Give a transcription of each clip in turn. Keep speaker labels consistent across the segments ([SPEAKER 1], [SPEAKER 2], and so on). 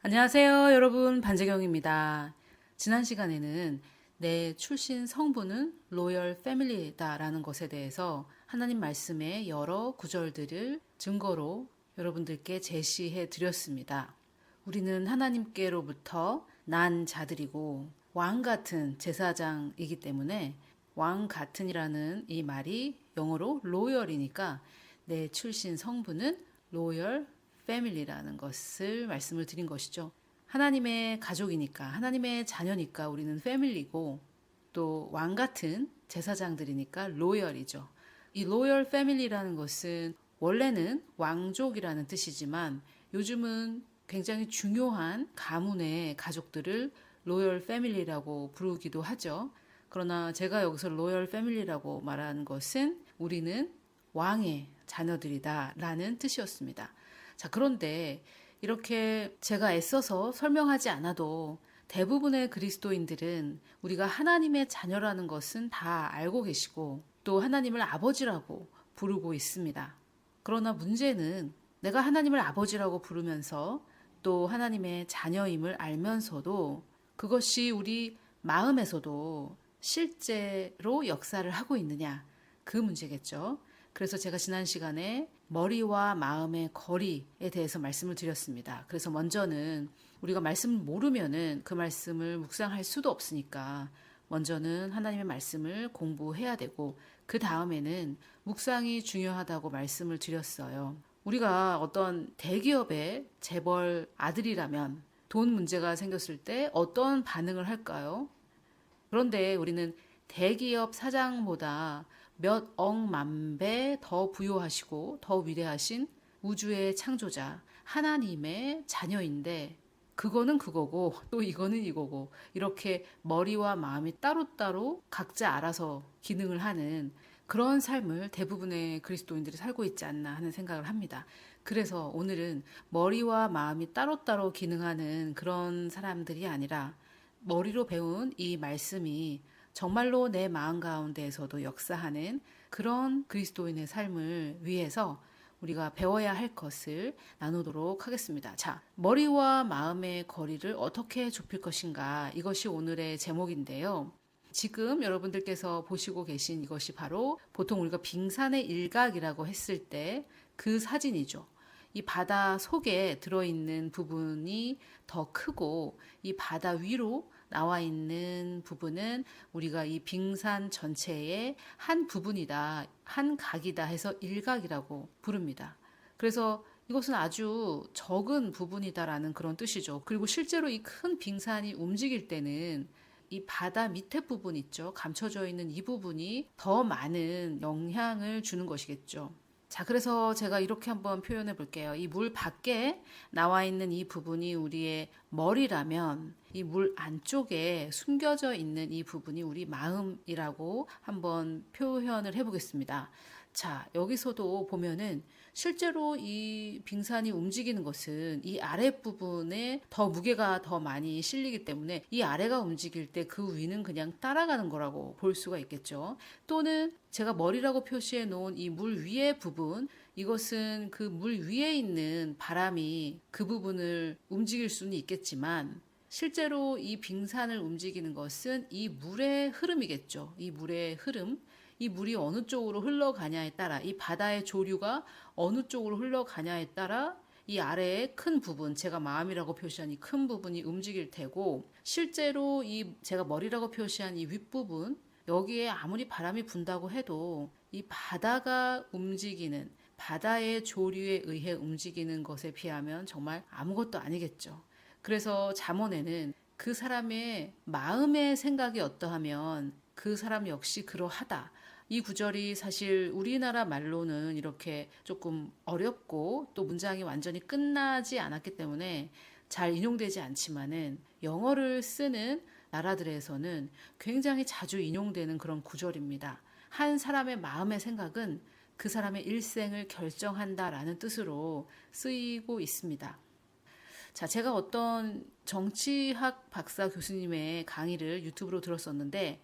[SPEAKER 1] 안녕하세요, 여러분. 반재경입니다. 지난 시간에는 내 출신 성부는 로열 패밀리다라는 것에 대해서 하나님 말씀의 여러 구절들을 증거로 여러분들께 제시해 드렸습니다. 우리는 하나님께로부터 난 자들이고 왕 같은 제사장이기 때문에 왕 같은이라는 이 말이 영어로 로열이니까 내 출신 성부는 로열 패밀리라는 것을 말씀을 드린 것이죠. 하나님의 가족이니까, 하나님의 자녀니까 우리는 패밀리고 또 왕 같은 제사장들이니까 로열이죠. 이 로열 패밀리라는 것은 원래는 왕족이라는 뜻이지만 요즘은 굉장히 중요한 가문의 가족들을 로열 패밀리라고 부르기도 하죠. 그러나 제가 여기서 로열 패밀리라고 말하는 것은 우리는 왕의 자녀들이다 라는 뜻이었습니다. 자, 그런데 이렇게 제가 애써서 설명하지 않아도 대부분의 그리스도인들은 우리가 하나님의 자녀라는 것은 다 알고 계시고 또 하나님을 아버지라고 부르고 있습니다. 그러나 문제는 내가 하나님을 아버지라고 부르면서 또 하나님의 자녀임을 알면서도 그것이 우리 마음에서도 실제로 역사를 하고 있느냐, 그 문제겠죠. 그래서 제가 지난 시간에 머리와 마음의 거리에 대해서 말씀을 드렸습니다. 그래서 먼저는 우리가 말씀을 모르면은 그 말씀을 묵상할 수도 없으니까 먼저는 하나님의 말씀을 공부해야 되고 그 다음에는 묵상이 중요하다고 말씀을 드렸어요. 우리가 어떤 대기업의 재벌 아들이라면 돈 문제가 생겼을 때 어떤 반응을 할까요? 그런데 우리는 대기업 사장보다 몇 억만 배 더 부유하시고 더 위대하신 우주의 창조자 하나님의 자녀인데 그거는 그거고 또 이거는 이거고 이렇게 머리와 마음이 따로따로 각자 알아서 기능을 하는 그런 삶을 대부분의 그리스도인들이 살고 있지 않나 하는 생각을 합니다. 그래서 오늘은 머리와 마음이 따로따로 기능하는 그런 사람들이 아니라 머리로 배운 이 말씀이 정말로 내 마음 가운데에서도 역사하는 그런 그리스도인의 삶을 위해서 우리가 배워야 할 것을 나누도록 하겠습니다. 자, 머리와 마음의 거리를 어떻게 좁힐 것인가? 이것이 오늘의 제목인데요. 지금 여러분들께서 보시고 계신 이것이 바로 보통 우리가 빙산의 일각이라고 했을 때 그 사진이죠. 이 바다 속에 들어있는 부분이 더 크고 이 바다 위로 나와 있는 부분은 우리가 이 빙산 전체의 한 부분이다, 한 각이다 해서 일각이라고 부릅니다. 그래서 이것은 아주 적은 부분이다라는 그런 뜻이죠. 그리고 실제로 이 큰 빙산이 움직일 때는 이 바다 밑에 부분 있죠. 감춰져 있는 이 부분이 더 많은 영향을 주는 것이겠죠. 자, 그래서 제가 이렇게 한번 표현해 볼게요. 이 물 밖에 나와 있는 이 부분이 우리의 머리라면 이 물 안쪽에 숨겨져 있는 이 부분이 우리 마음이라고 한번 표현을 해 보겠습니다. 자, 여기서도 보면은 실제로 이 빙산이 움직이는 것은 이 아랫부분에 더 무게가 더 많이 실리기 때문에 이 아래가 움직일 때 그 위는 그냥 따라가는 거라고 볼 수가 있겠죠. 또는 제가 머리라고 표시해 놓은 이 물 위의 부분, 이것은 그 물 위에 있는 바람이 그 부분을 움직일 수는 있겠지만 실제로 이 빙산을 움직이는 것은 이 물의 흐름이겠죠. 이 물의 흐름. 이 물이 어느 쪽으로 흘러가냐에 따라 이 바다의 조류가 어느 쪽으로 흘러가냐에 따라 이 아래의 큰 부분, 제가 마음이라고 표시한 이 큰 부분이 움직일 테고 실제로 이 제가 머리라고 표시한 이 윗부분 여기에 아무리 바람이 분다고 해도 이 바다가 움직이는 바다의 조류에 의해 움직이는 것에 비하면 정말 아무것도 아니겠죠. 그래서 잠언에는 그 사람의 마음의 생각이 어떠하면 그 사람 역시 그러하다. 이 구절이 사실 우리나라 말로는 이렇게 조금 어렵고 또 문장이 완전히 끝나지 않았기 때문에 잘 인용되지 않지만은 영어를 쓰는 나라들에서는 굉장히 자주 인용되는 그런 구절입니다. 한 사람의 마음의 생각은 그 사람의 일생을 결정한다라는 뜻으로 쓰이고 있습니다. 자, 제가 어떤 정치학 박사 교수님의 강의를 유튜브로 들었었는데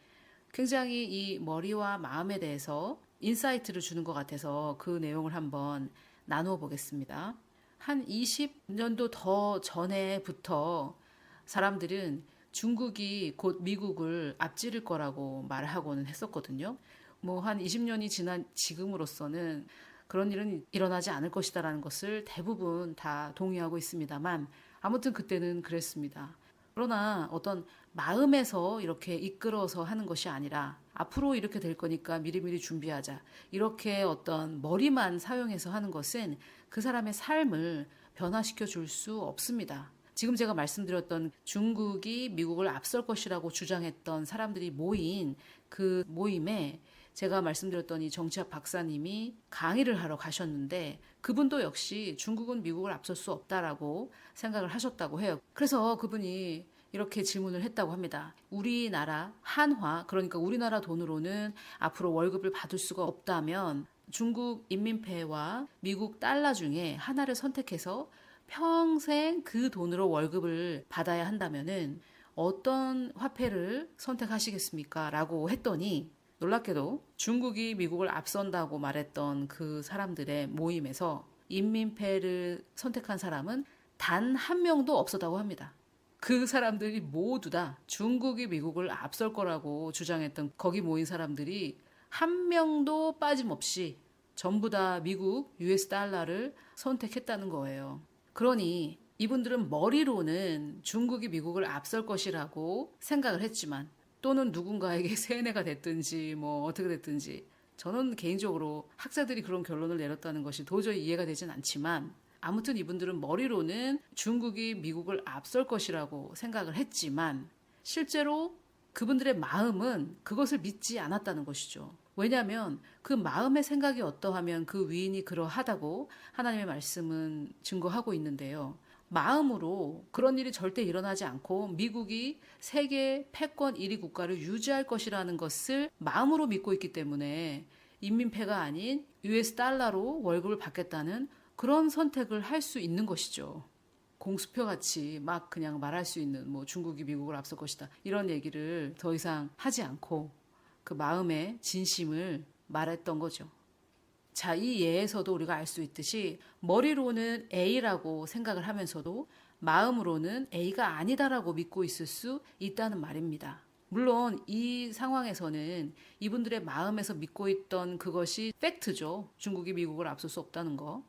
[SPEAKER 1] 굉장히 이 머리와 마음에 대해서 인사이트를 주는 것 같아서 그 내용을 한번 나누어 보겠습니다. 한 20년도 더 전에부터 사람들은 중국이 곧 미국을 앞지를 거라고 말하고는 했었거든요. 뭐 한 20년이 지난 지금으로서는 그런 일은 일어나지 않을 것이다라는 것을 대부분 다 동의하고 있습니다만 아무튼 그때는 그랬습니다. 그러나 어떤 마음에서 이렇게 이끌어서 하는 것이 아니라 앞으로 이렇게 될 거니까 미리미리 준비하자. 이렇게 어떤 머리만 사용해서 하는 것은 그 사람의 삶을 변화시켜 줄 수 없습니다. 지금 제가 말씀드렸던 중국이 미국을 앞설 것이라고 주장했던 사람들이 모인 그 모임에 제가 말씀드렸던 이 정치학 박사님이 강의를 하러 가셨는데 그분도 역시 중국은 미국을 앞설 수 없다라고 생각을 하셨다고 해요. 그래서 그분이 이렇게 질문을 했다고 합니다. 우리나라 한화, 그러니까 우리나라 돈으로는 앞으로 월급을 받을 수가 없다면 중국 인민폐와 미국 달러 중에 하나를 선택해서 평생 그 돈으로 월급을 받아야 한다면은 어떤 화폐를 선택하시겠습니까? 라고 했더니 놀랍게도 중국이 미국을 앞선다고 말했던 그 사람들의 모임에서 인민폐를 선택한 사람은 단 한 명도 없었다고 합니다. 그 사람들이 모두 다 중국이 미국을 앞설 거라고 주장했던 거기 모인 사람들이 한 명도 빠짐없이 전부 다 미국 US 달러를 선택했다는 거예요. 그러니 이분들은 머리로는 중국이 미국을 앞설 것이라고 생각을 했지만 또는 누군가에게 세뇌가 됐든지 뭐 어떻게 됐든지 저는 개인적으로 학자들이 그런 결론을 내렸다는 것이 도저히 이해가 되진 않지만 아무튼 이분들은 머리로는 중국이 미국을 앞설 것이라고 생각을 했지만 실제로 그분들의 마음은 그것을 믿지 않았다는 것이죠. 왜냐하면 그 마음의 생각이 어떠하면 그 위인이 그러하다고 하나님의 말씀은 증거하고 있는데요. 마음으로 그런 일이 절대 일어나지 않고 미국이 세계 패권 1위 국가를 유지할 것이라는 것을 마음으로 믿고 있기 때문에 인민폐가 아닌 US 달러로 월급을 받겠다는 그런 선택을 할 수 있는 것이죠. 공수표 같이 막 그냥 말할 수 있는 뭐 중국이 미국을 앞설 것이다 이런 얘기를 더 이상 하지 않고 그 마음의 진심을 말했던 거죠. 자, 이 예에서도 우리가 알 수 있듯이 머리로는 A라고 생각을 하면서도 마음으로는 A가 아니다라고 믿고 있을 수 있다는 말입니다. 물론 이 상황에서는 이분들의 마음에서 믿고 있던 그것이 팩트죠. 중국이 미국을 앞설 수 없다는 거.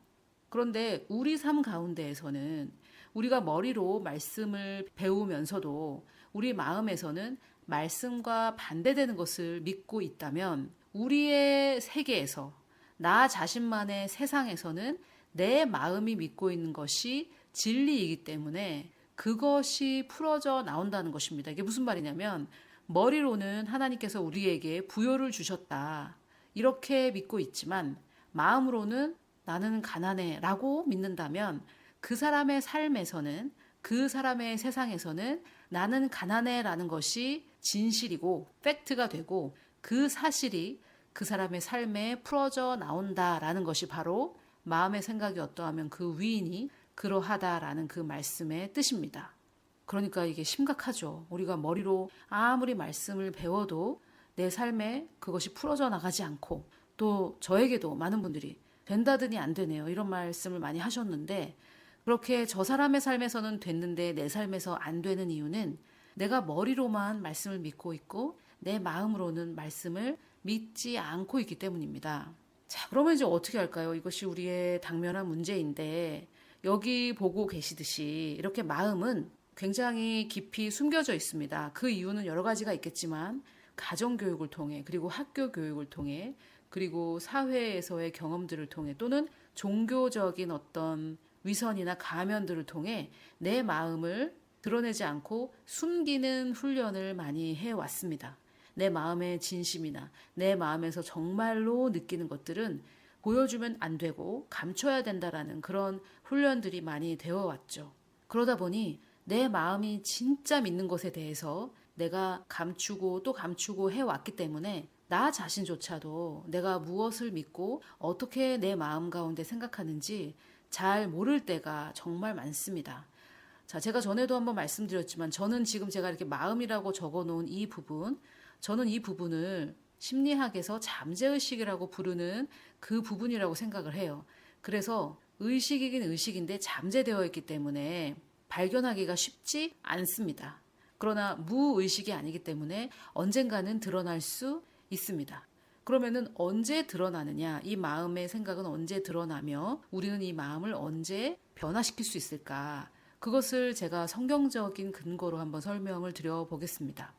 [SPEAKER 1] 그런데 우리 삶 가운데에서는 우리가 머리로 말씀을 배우면서도 우리 마음에서는 말씀과 반대되는 것을 믿고 있다면 우리의 세계에서 나 자신만의 세상에서는 내 마음이 믿고 있는 것이 진리이기 때문에 그것이 풀어져 나온다는 것입니다. 이게 무슨 말이냐면 머리로는 하나님께서 우리에게 부요를 주셨다. 이렇게 믿고 있지만 마음으로는 나는 가난해 라고 믿는다면 그 사람의 삶에서는 그 사람의 세상에서는 나는 가난해 라는 것이 진실이고 팩트가 되고 그 사실이 그 사람의 삶에 풀어져 나온다라는 것이 바로 마음의 생각이 어떠하면 그 위인이 그러하다라는 그 말씀의 뜻입니다. 그러니까 이게 심각하죠. 우리가 머리로 아무리 말씀을 배워도 내 삶에 그것이 풀어져 나가지 않고 또 저에게도 많은 분들이 된다더니 안 되네요. 이런 말씀을 많이 하셨는데 그렇게 저 사람의 삶에서는 됐는데 내 삶에서 안 되는 이유는 내가 머리로만 말씀을 믿고 있고 내 마음으로는 말씀을 믿지 않고 있기 때문입니다. 자, 그러면 이제 어떻게 할까요? 이것이 우리의 당면한 문제인데 여기 보고 계시듯이 이렇게 마음은 굉장히 깊이 숨겨져 있습니다. 그 이유는 여러 가지가 있겠지만 가정교육을 통해 그리고 학교 교육을 통해 그리고 사회에서의 경험들을 통해 또는 종교적인 어떤 위선이나 가면들을 통해 내 마음을 드러내지 않고 숨기는 훈련을 많이 해왔습니다. 내 마음의 진심이나 내 마음에서 정말로 느끼는 것들은 보여주면 안 되고 감춰야 된다라는 그런 훈련들이 많이 되어 왔죠. 그러다 보니 내 마음이 진짜 믿는 것에 대해서 내가 감추고 또 감추고 해왔기 때문에 나 자신조차도 내가 무엇을 믿고 어떻게 내 마음 가운데 생각하는지 잘 모를 때가 정말 많습니다. 자, 제가 전에도 한번 말씀드렸지만 저는 지금 제가 이렇게 마음이라고 적어 놓은 이 부분, 저는 이 부분을 심리학에서 잠재의식이라고 부르는 그 부분이라고 생각을 해요. 그래서 의식이긴 의식인데 잠재되어 있기 때문에 발견하기가 쉽지 않습니다. 그러나 무의식이 아니기 때문에 언젠가는 드러날 수 있습니다. 그러면은 언제 드러나느냐? 이 마음의 생각은 언제 드러나며 우리는 이 마음을 언제 변화시킬 수 있을까? 그것을 제가 성경적인 근거로 한번 설명을 드려보겠습니다.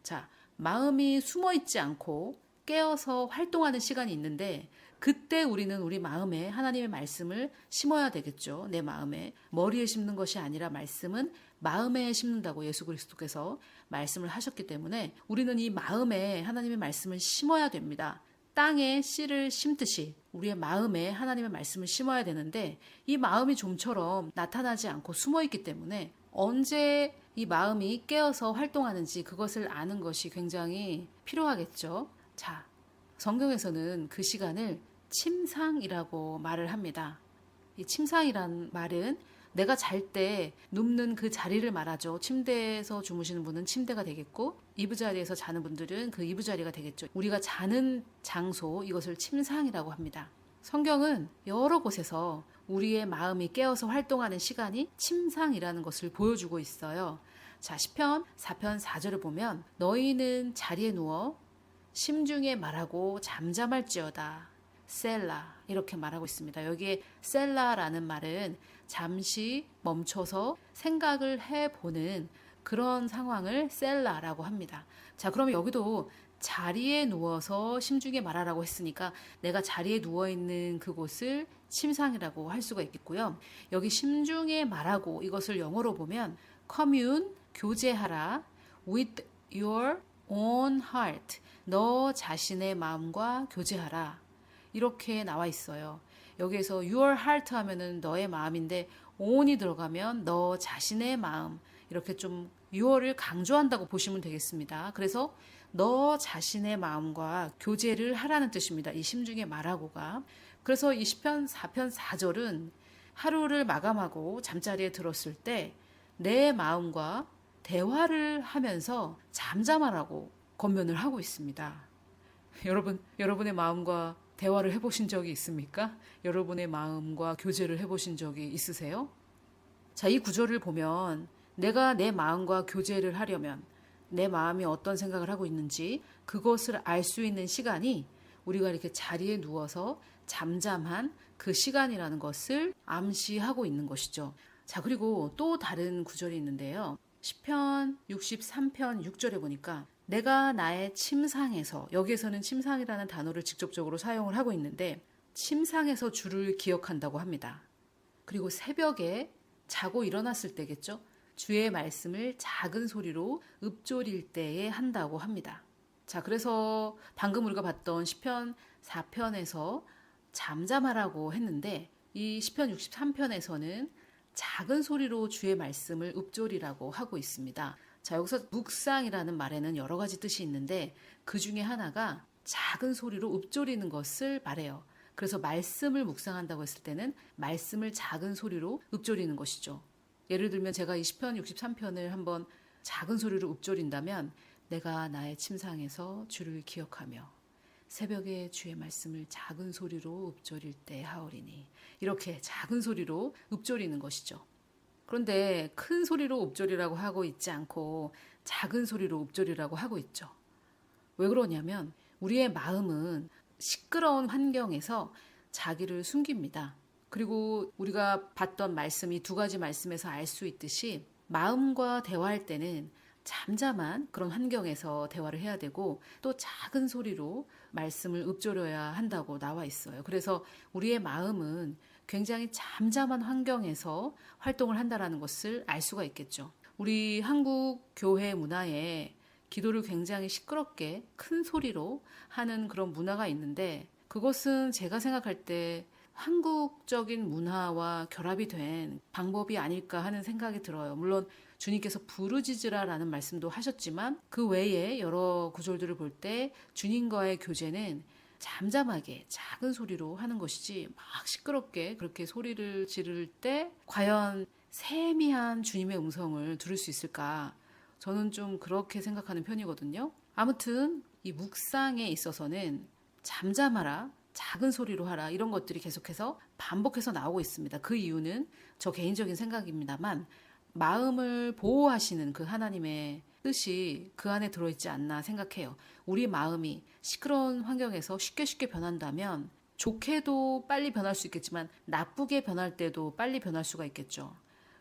[SPEAKER 1] 자, 마음이 숨어 있지 않고 깨어서 활동하는 시간이 있는데 그때 우리는 우리 마음에 하나님의 말씀을 심어야 되겠죠. 내 마음에. 머리에 심는 것이 아니라 말씀은 마음에 심는다고 예수 그리스도께서 말씀을 하셨기 때문에 우리는 이 마음에 하나님의 말씀을 심어야 됩니다. 땅에 씨를 심듯이 우리의 마음에 하나님의 말씀을 심어야 되는데 이 마음이 좀처럼 나타나지 않고 숨어 있기 때문에 언제 이 마음이 깨어서 활동하는지 그것을 아는 것이 굉장히 필요하겠죠. 자, 성경에서는 그 시간을 침상이라고 말을 합니다. 이 침상이란 말은 내가 잘 때 눕는 그 자리를 말하죠. 침대에서 주무시는 분은 침대가 되겠고 이부자리에서 자는 분들은 그 이부자리가 되겠죠. 우리가 자는 장소, 이것을 침상이라고 합니다. 성경은 여러 곳에서 우리의 마음이 깨어서 활동하는 시간이 침상이라는 것을 보여주고 있어요. 자, 시편 4편 4절을 보면 너희는 자리에 누워 심중에 말하고 잠잠할지어다. 셀라 이렇게 말하고 있습니다. 여기에 셀라라는 말은 잠시 멈춰서 생각을 해보는 그런 상황을 셀라라고 합니다. 자, 그러면 여기도 자리에 누워서 심중에 말하라고 했으니까 내가 자리에 누워있는 그곳을 침상이라고 할 수가 있겠고요. 여기 심중에 말하고 이것을 영어로 보면 commune, 교제하라 with your own heart, 너 자신의 마음과 교제하라 이렇게 나와 있어요. 여기에서 your heart 하면은 너의 마음인데 on이 들어가면 너 자신의 마음 이렇게 좀 your를 강조한다고 보시면 되겠습니다. 그래서 너 자신의 마음과 교제를 하라는 뜻입니다. 이 심중에 말하고가. 그래서 이 시편 4편 4절은 하루를 마감하고 잠자리에 들었을 때 내 마음과 대화를 하면서 잠잠하라고 권면을 하고 있습니다. 여러분의 마음과 대화를 해보신 적이 있습니까? 여러분의 마음과 교제를 해보신 적이 있으세요? 자, 이 구절을 보면 내가 내 마음과 교제를 하려면 내 마음이 어떤 생각을 하고 있는지 그것을 알 수 있는 시간이 우리가 이렇게 자리에 누워서 잠잠한 그 시간이라는 것을 암시하고 있는 것이죠. 자, 그리고 또 다른 구절이 있는데요. 시편 63편 6절에 보니까 내가 나의 침상에서, 여기에서는 침상이라는 단어를 직접적으로 사용을 하고 있는데 침상에서 주를 기억한다고 합니다. 그리고 새벽에 자고 일어났을 때겠죠. 주의 말씀을 작은 소리로 읊조릴 때에 한다고 합니다. 자, 그래서 방금 우리가 봤던 시편 4편에서 잠잠하라고 했는데 이 시편 63편에서는 작은 소리로 주의 말씀을 읊조리라고 하고 있습니다. 자, 여기서 묵상이라는 말에는 여러 가지 뜻이 있는데 그 중에 하나가 작은 소리로 읊조리는 것을 말해요. 그래서 말씀을 묵상한다고 했을 때는 말씀을 작은 소리로 읊조리는 것이죠. 예를 들면 제가 이 시편 63편을 한번 작은 소리로 읊조린다면 내가 나의 침상에서 주를 기억하며 새벽에 주의 말씀을 작은 소리로 읊조릴 때 하오리니 이렇게 작은 소리로 읊조리는 것이죠. 그런데 큰 소리로 읊조리라고 하고 있지 않고 작은 소리로 읊조리라고 하고 있죠. 왜 그러냐면 우리의 마음은 시끄러운 환경에서 자기를 숨깁니다. 그리고 우리가 봤던 말씀이 두 가지 말씀에서 알 수 있듯이 마음과 대화할 때는 잠잠한 그런 환경에서 대화를 해야 되고 또 작은 소리로 말씀을 읊조려야 한다고 나와 있어요. 그래서 우리의 마음은 굉장히 잠잠한 환경에서 활동을 한다는 것을 알 수가 있겠죠. 우리 한국 교회 문화에 기도를 굉장히 시끄럽게 큰 소리로 하는 그런 문화가 있는데 그것은 제가 생각할 때 한국적인 문화와 결합이 된 방법이 아닐까 하는 생각이 들어요. 물론 주님께서 부르짖으라라는 말씀도 하셨지만 그 외에 여러 구절들을 볼 때 주님과의 교제는 잠잠하게 작은 소리로 하는 것이지 막 시끄럽게 그렇게 소리를 지를 때 과연 세미한 주님의 음성을 들을 수 있을까? 저는 좀 그렇게 생각하는 편이거든요. 아무튼 이 묵상에 있어서는 잠잠하라, 작은 소리로 하라 이런 것들이 계속해서 반복해서 나오고 있습니다. 그 이유는 저 개인적인 생각입니다만 마음을 보호하시는 그 하나님의 뜻이 그 안에 들어있지 않나 생각해요. 우리 마음이 시끄러운 환경에서 쉽게 변한다면 좋게도 빨리 변할 수 있겠지만 나쁘게 변할 때도 빨리 변할 수가 있겠죠.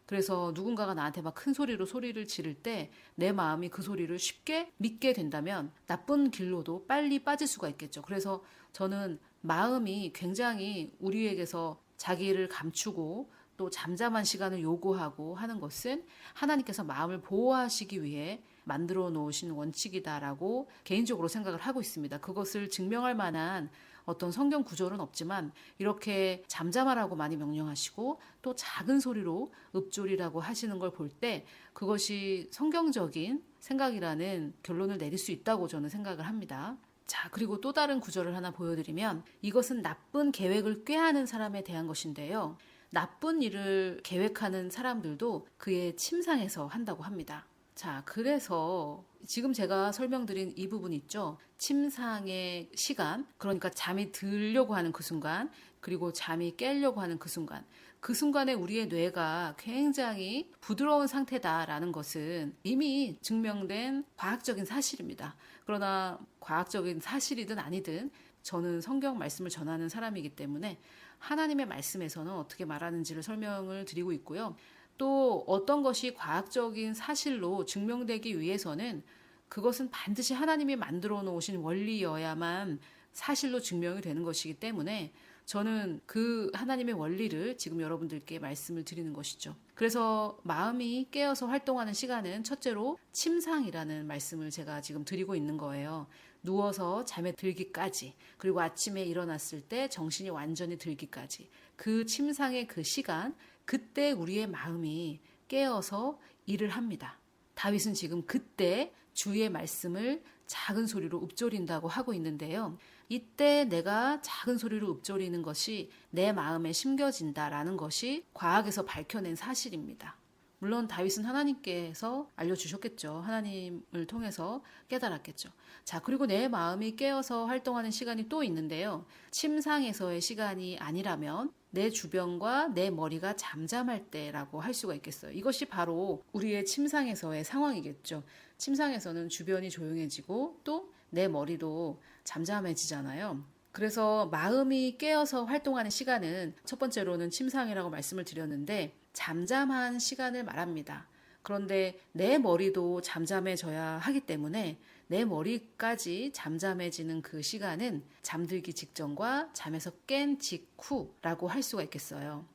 [SPEAKER 1] 그래서 누군가가 나한테 막 큰 소리로 소리를 지를 때 내 마음이 그 소리를 쉽게 믿게 된다면 나쁜 길로도 빨리 빠질 수가 있겠죠. 그래서 저는 마음이 굉장히 우리에게서 자기를 감추고 또 잠잠한 시간을 요구하고 하는 것은 하나님께서 마음을 보호하시기 위해 만들어 놓으신 원칙이다라고 개인적으로 생각을 하고 있습니다. 그것을 증명할 만한 어떤 성경 구절은 없지만 이렇게 잠잠하라고 많이 명령하시고 또 작은 소리로 읊조리라고 하시는 걸 볼 때 그것이 성경적인 생각이라는 결론을 내릴 수 있다고 저는 생각을 합니다. 자, 그리고 또 다른 구절을 하나 보여드리면 이것은 나쁜 계획을 꾀하는 사람에 대한 것인데요. 나쁜 일을 계획하는 사람들도 그의 침상에서 한다고 합니다. 자, 그래서 지금 제가 설명드린 이 부분 있죠. 침상의 시간, 그러니까 잠이 들려고 하는 그 순간, 그리고 잠이 깨려고 하는 그 순간, 그 순간에 우리의 뇌가 굉장히 부드러운 상태다라는 것은 이미 증명된 과학적인 사실입니다. 그러나 과학적인 사실이든 아니든 저는 성경 말씀을 전하는 사람이기 때문에 하나님의 말씀에서는 어떻게 말하는지를 설명을 드리고 있고요. 또 어떤 것이 과학적인 사실로 증명되기 위해서는 그것은 반드시 하나님이 만들어 놓으신 원리여야만 사실로 증명이 되는 것이기 때문에 저는 그 하나님의 원리를 지금 여러분들께 말씀을 드리는 것이죠. 그래서 마음이 깨어서 활동하는 시간은 첫째로 침상이라는 말씀을 제가 지금 드리고 있는 거예요. 누워서 잠에 들기까지, 그리고 아침에 일어났을 때 정신이 완전히 들기까지, 그 침상의 그 시간, 그때 우리의 마음이 깨어서 일을 합니다. 다윗은 지금 그때 주의 말씀을 작은 소리로 읊조린다고 하고 있는데요. 이때 내가 작은 소리로 읊조리는 것이 내 마음에 심겨진다라는 것이 과학에서 밝혀낸 사실입니다. 물론 다윗은 하나님께서 알려주셨겠죠. 하나님을 통해서 깨달았겠죠. 자, 그리고 내 마음이 깨어서 활동하는 시간이 또 있는데요. 침상에서의 시간이 아니라면 내 주변과 내 머리가 잠잠할 때라고 할 수가 있겠어요. 이것이 바로 우리의 침상에서의 상황이겠죠. 침상에서는 주변이 조용해지고 또 내 머리도 잠잠해지잖아요. 그래서 마음이 깨어서 활동하는 시간은 첫 번째로는 침상이라고 말씀을 드렸는데 잠잠한 시간을 말합니다. 그런데 내 머리도 잠잠해져야 하기 때문에 내 머리까지 잠잠해지는 그 시간은 잠들기 직전과 잠에서 깬 직후라고 할 수가 있겠어요.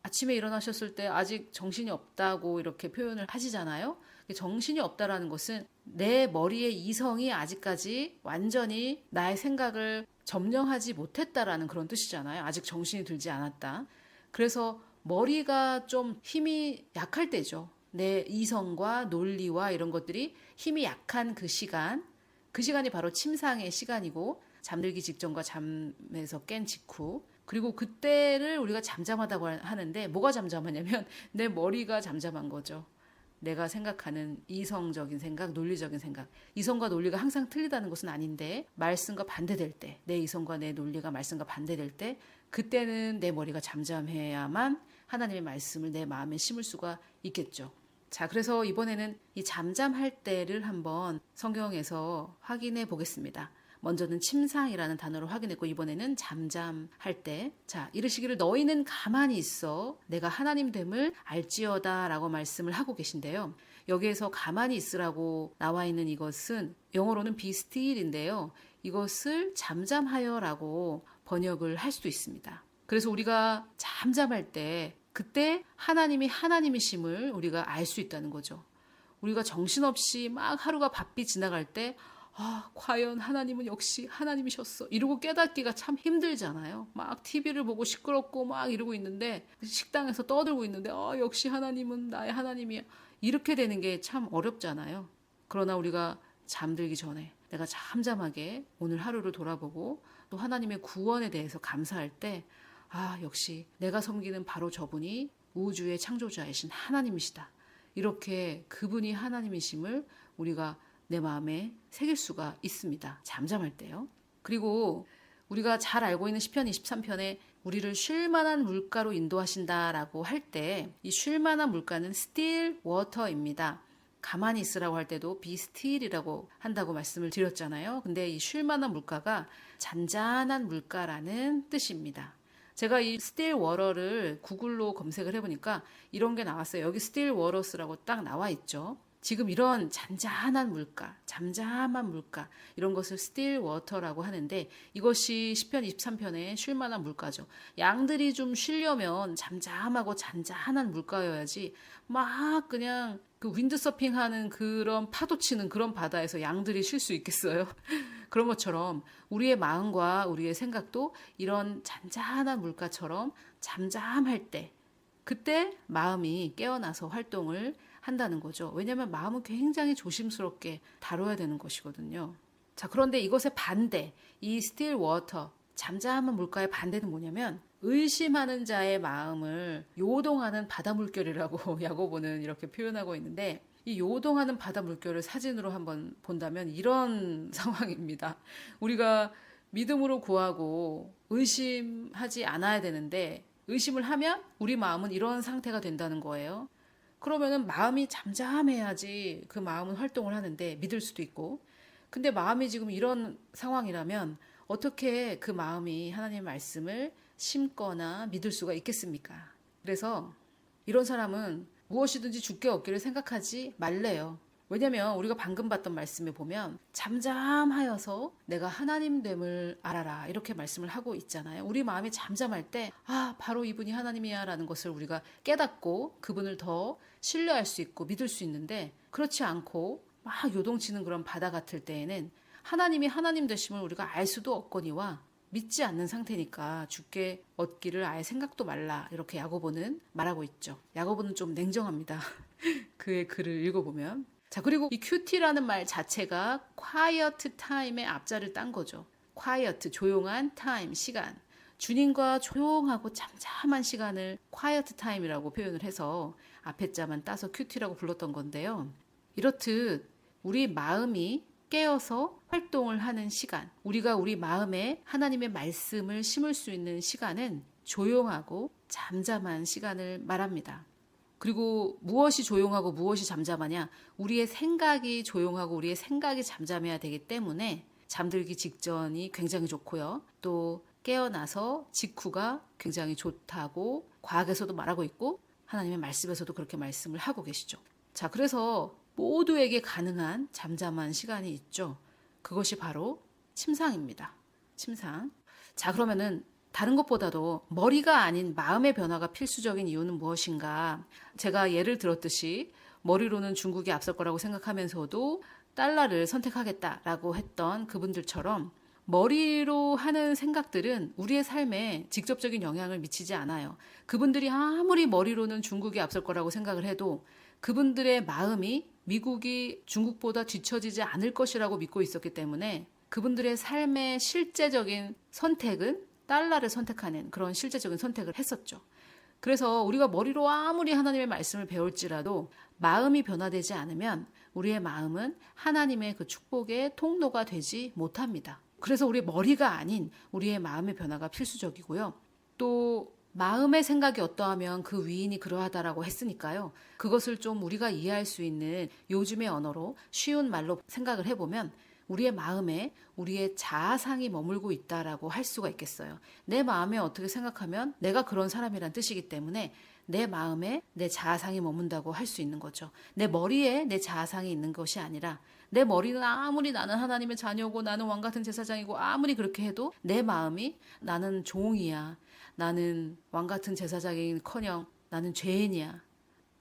[SPEAKER 1] 아침에 일어나셨을 때 아직 정신이 없다고 이렇게 표현을 하시잖아요. 정신이 없다라는 것은 내 머리의 이성이 아직까지 완전히 나의 생각을 점령하지 못했다라는 그런 뜻이잖아요. 아직 정신이 들지 않았다. 그래서 머리가 좀 힘이 약할 때죠. 내 이성과 논리와 이런 것들이 힘이 약한 그 시간이 바로 침상의 시간이고 잠들기 직전과 잠에서 깬 직후, 그리고 그때를 우리가 잠잠하다고 하는데 뭐가 잠잠하냐면 내 머리가 잠잠한 거죠. 내가 생각하는 이성적인 생각, 논리적인 생각. 이성과 논리가 항상 틀리다는 것은 아닌데 말씀과 반대될 때, 내 이성과 내 논리가 말씀과 반대될 때 그때는 내 머리가 잠잠해야만 하나님의 말씀을 내 마음에 심을 수가 있겠죠. 자, 그래서 이번에는 이 잠잠할 때를 한번 성경에서 확인해 보겠습니다. 먼저는 침상이라는 단어로 확인했고 이번에는 잠잠할 때, 자, 이르시기를 너희는 가만히 있어 내가 하나님 됨을 알지어다 라고 말씀을 하고 계신데요. 여기에서 가만히 있으라고 나와 있는 이것은 영어로는 be still인데요. 이것을 잠잠하여 라고 번역을 할 수도 있습니다. 그래서 우리가 잠잠할 때 그때 하나님이 하나님이심을 우리가 알 수 있다는 거죠. 우리가 정신없이 막 하루가 바삐 지나갈 때 과연 하나님은 역시 하나님이셨어 이러고 깨닫기가 참 힘들잖아요. 막 TV를 보고 시끄럽고 막 이러고 있는데 식당에서 떠들고 있는데 역시 하나님은 나의 하나님이야 이렇게 되는 게 참 어렵잖아요. 그러나 우리가 잠들기 전에 내가 잠잠하게 오늘 하루를 돌아보고 또 하나님의 구원에 대해서 감사할 때 역시 내가 섬기는 바로 저분이 우주의 창조자이신 하나님이시다. 이렇게 그분이 하나님이심을 우리가 내 마음에 새길 수가 있습니다. 잠잠할 때요. 그리고 우리가 잘 알고 있는 시편 23편에 우리를 쉴 만한 물가로 인도하신다라고 할 때 이 쉴 만한 물가는 still water입니다. 가만히 있으라고 할 때도 be still이라고 한다고 말씀을 드렸잖아요. 근데 이 쉴 만한 물가가 잔잔한 물가라는 뜻입니다. 제가 이 still water를 구글로 검색을 해보니까 이런 게 나왔어요. 여기 still waters라고 딱 나와 있죠. 지금 이런 잔잔한 물가, 잠잠한 물가 이런 것을 still water라고 하는데 이것이 시편 23편의 쉴 만한 물가죠. 양들이 좀 쉬려면 잠잠하고 잔잔한 물가여야지 막 그냥 그 윈드서핑하는 그런 파도 치는 그런 바다에서 양들이 쉴 수 있겠어요? 그런 것처럼 우리의 마음과 우리의 생각도 이런 잔잔한 물가처럼 잠잠할 때 그때 마음이 깨어나서 활동을 한다는 거죠. 왜냐하면 마음은 굉장히 조심스럽게 다뤄야 되는 것이거든요. 자, 그런데 이것의 반대, 이 still water, 잠잠한 물가의 반대는 뭐냐면 의심하는 자의 마음을 요동하는 바다 물결이라고 야고보는 이렇게 표현하고 있는데 이 요동하는 바다 물결을 사진으로 한번 본다면 이런 상황입니다. 우리가 믿음으로 구하고 의심하지 않아야 되는데 의심을 하면 우리 마음은 이런 상태가 된다는 거예요. 그러면은 마음이 잠잠해야지 그 마음은 활동을 하는데 믿을 수도 있고. 근데 마음이 지금 이런 상황이라면 어떻게 그 마음이 하나님의 말씀을 심거나 믿을 수가 있겠습니까? 그래서 이런 사람은 무엇이든지 주께 얻기를 생각하지 말래요. 왜냐면 우리가 방금 봤던 말씀에 보면 잠잠하여서 내가 하나님 됨을 알아라 이렇게 말씀을 하고 있잖아요. 우리 마음이 잠잠할 때 바로 이분이 하나님이야 라는 것을 우리가 깨닫고 그분을 더 신뢰할 수 있고 믿을 수 있는데 그렇지 않고 막 요동치는 그런 바다 같을 때에는 하나님이 하나님 되심을 우리가 알 수도 없거니와 믿지 않는 상태니까 주께 얻기를 아예 생각도 말라 이렇게 야고보는 말하고 있죠. 야고보는 좀 냉정합니다. 그의 글을 읽어보면. 자, 그리고 이 큐티라는 말 자체가 quiet time의 앞자를 딴 거죠. quiet, 조용한 time, 시간. 주님과 조용하고 잠잠한 시간을 quiet time이라고 표현을 해서 앞에 자만 따서 큐티라고 불렀던 건데요. 이렇듯 우리 마음이 깨어서 활동을 하는 시간, 우리가 우리 마음에 하나님의 말씀을 심을 수 있는 시간은 조용하고 잠잠한 시간을 말합니다. 그리고 무엇이 조용하고 무엇이 잠잠하냐? 우리의 생각이 조용하고 우리의 생각이 잠잠해야 되기 때문에 잠들기 직전이 굉장히 좋고요. 또 깨어나서 직후가 굉장히 좋다고 과학에서도 말하고 있고 하나님의 말씀에서도 그렇게 말씀을 하고 계시죠. 자, 그래서 모두에게 가능한 잠잠한 시간이 있죠. 그것이 바로 침상입니다. 침상. 자, 그러면은 다른 것보다도 머리가 아닌 마음의 변화가 필수적인 이유는 무엇인가? 제가 예를 들었듯이 머리로는 중국이 앞설 거라고 생각하면서도 달러를 선택하겠다라고 했던 그분들처럼 머리로 하는 생각들은 우리의 삶에 직접적인 영향을 미치지 않아요. 그분들이 아무리 머리로는 중국이 앞설 거라고 생각을 해도 그분들의 마음이 미국이 중국보다 뒤처지지 않을 것이라고 믿고 있었기 때문에 그분들의 삶의 실제적인 선택은 달러를 선택하는 그런 실제적인 선택을 했었죠. 그래서 우리가 머리로 아무리 하나님의 말씀을 배울지라도 마음이 변화되지 않으면 우리의 마음은 하나님의 그 축복의 통로가 되지 못합니다. 그래서 우리 머리가 아닌 우리의 마음의 변화가 필수적이고요. 또 마음의 생각이 어떠하면 그 위인이 그러하다라고 했으니까요. 그것을 좀 우리가 이해할 수 있는 요즘의 언어로 쉬운 말로 생각을 해보면 우리의 마음에 우리의 자아상이 머물고 있다라고 할 수가 있겠어요. 내 마음에 어떻게 생각하면 내가 그런 사람이란 뜻이기 때문에 내 마음에 내 자아상이 머문다고 할 수 있는 거죠. 내 머리에 내 자아상이 있는 것이 아니라 내 머리는 아무리 나는 하나님의 자녀고 나는 왕같은 제사장이고 아무리 그렇게 해도 내 마음이 나는 종이야. 나는 왕같은 제사장이커녕 나는 죄인이야.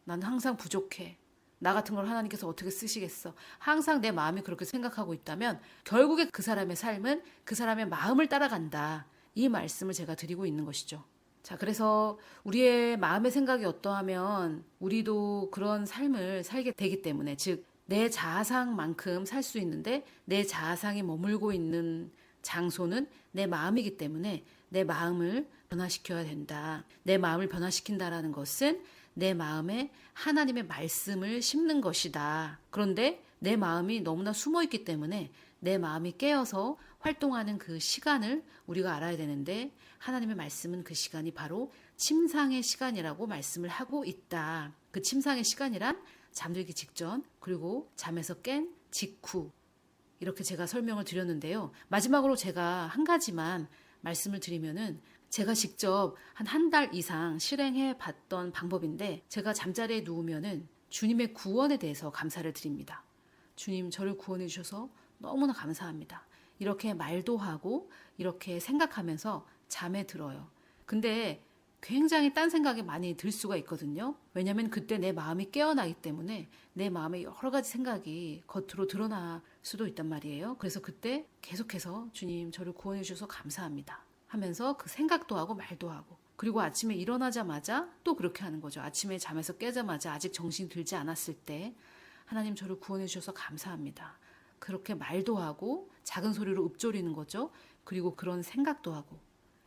[SPEAKER 1] 나는 항상 부족해. 나 같은 걸 하나님께서 어떻게 쓰시겠어. 항상 내 마음이 그렇게 생각하고 있다면 결국에 그 사람의 삶은 그 사람의 마음을 따라간다. 이 말씀을 제가 드리고 있는 것이죠. 자, 그래서 우리의 마음의 생각이 어떠하면 우리도 그런 삶을 살게 되기 때문에 즉 내 자아상만큼 살 수 있는데 내 자아상이 머물고 있는 장소는 내 마음이기 때문에 내 마음을 변화시켜야 된다. 내 마음을 변화시킨다라는 것은 내 마음에 하나님의 말씀을 심는 것이다. 그런데 내 마음이 너무나 숨어 있기 때문에 내 마음이 깨어서 활동하는 그 시간을 우리가 알아야 되는데 하나님의 말씀은 그 시간이 바로 침상의 시간이라고 말씀을 하고 있다. 그 침상의 시간이란 잠들기 직전 그리고 잠에서 깬 직후 이렇게 제가 설명을 드렸는데요. 마지막으로 제가 한 가지만 말씀을 드리면은 제가 직접 한 달 이상 실행해 봤던 방법인데 제가 잠자리에 누우면은 주님의 구원에 대해서 감사를 드립니다. 주님 저를 구원해 주셔서 너무나 감사합니다. 이렇게 말도 하고 이렇게 생각하면서 잠에 들어요. 근데 굉장히 딴 생각이 많이 들 수가 있거든요. 왜냐하면 그때 내 마음이 깨어나기 때문에 내 마음에 여러 가지 생각이 겉으로 드러날 수도 있단 말이에요. 그래서 그때 계속해서 주님 저를 구원해 주셔서 감사합니다 하면서 그 생각도 하고 말도 하고 그리고 아침에 일어나자마자 또 그렇게 하는 거죠. 아침에 잠에서 깨자마자 아직 정신이 들지 않았을 때 하나님 저를 구원해 주셔서 감사합니다. 그렇게 말도 하고 작은 소리로 읊조리는 거죠. 그리고 그런 생각도 하고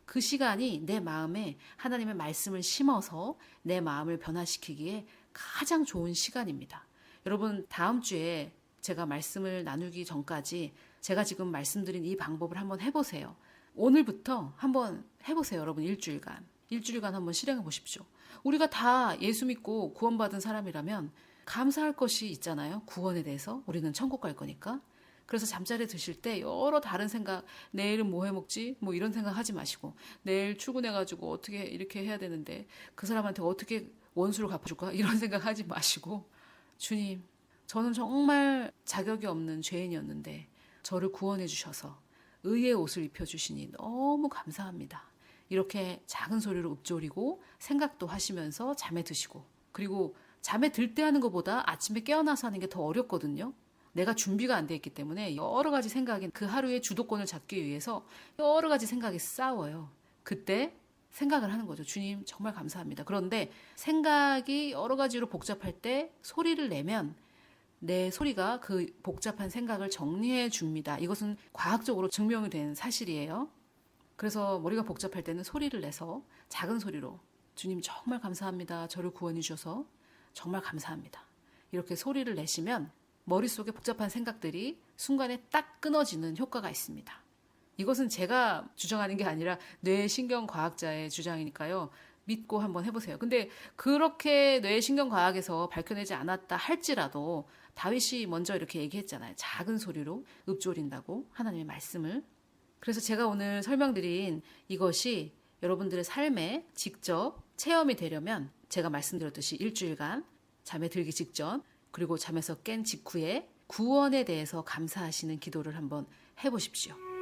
[SPEAKER 1] 그 시간이 내 마음에 하나님의 말씀을 심어서 내 마음을 변화시키기에 가장 좋은 시간입니다. 여러분 다음 주에 제가 말씀을 나누기 전까지 제가 지금 말씀드린 이 방법을 한번 해보세요. 오늘부터 한번 해보세요. 여러분 일주일간 한번 실행해 보십시오. 우리가 다 예수 믿고 구원받은 사람이라면 감사할 것이 있잖아요. 구원에 대해서. 우리는 천국 갈 거니까. 그래서 잠자리에 드실 때 여러 다른 생각, 내일은 뭐 해먹지? 뭐 이런 생각 하지 마시고 내일 출근해가지고 어떻게 이렇게 해야 되는데 그 사람한테 어떻게 원수를 갚아줄까? 이런 생각 하지 마시고 주님, 저는 정말 자격이 없는 죄인이었는데 저를 구원해 주셔서 의의 옷을 입혀주시니 너무 감사합니다. 이렇게 작은 소리로 읊조리고 생각도 하시면서 잠에 드시고 그리고 잠에 들 때 하는 것보다 아침에 깨어나서 하는 게 더 어렵거든요. 내가 준비가 안 돼 있기 때문에 여러 가지 생각이 그 하루의 주도권을 잡기 위해서 여러 가지 생각이 싸워요. 그때 생각을 하는 거죠. 주님 정말 감사합니다. 그런데 생각이 여러 가지로 복잡할 때 소리를 내면 내 소리가 그 복잡한 생각을 정리해 줍니다. 이것은 과학적으로 증명이 된 사실이에요. 그래서 머리가 복잡할 때는 소리를 내서 작은 소리로 주님 정말 감사합니다. 저를 구원해 주셔서 정말 감사합니다. 이렇게 소리를 내시면 머릿속에 복잡한 생각들이 순간에 딱 끊어지는 효과가 있습니다. 이것은 제가 주장하는 게 아니라 뇌신경과학자의 주장이니까요. 믿고 한번 해보세요. 근데 그렇게 뇌신경과학에서 밝혀내지 않았다 할지라도 다윗이 먼저 이렇게 얘기했잖아요. 작은 소리로 읊조린다고 하나님의 말씀을. 그래서 제가 오늘 설명드린 이것이 여러분들의 삶에 직접 체험이 되려면 제가 말씀드렸듯이 일주일간 잠에 들기 직전 그리고 잠에서 깬 직후에 구원에 대해서 감사하시는 기도를 한번 해보십시오.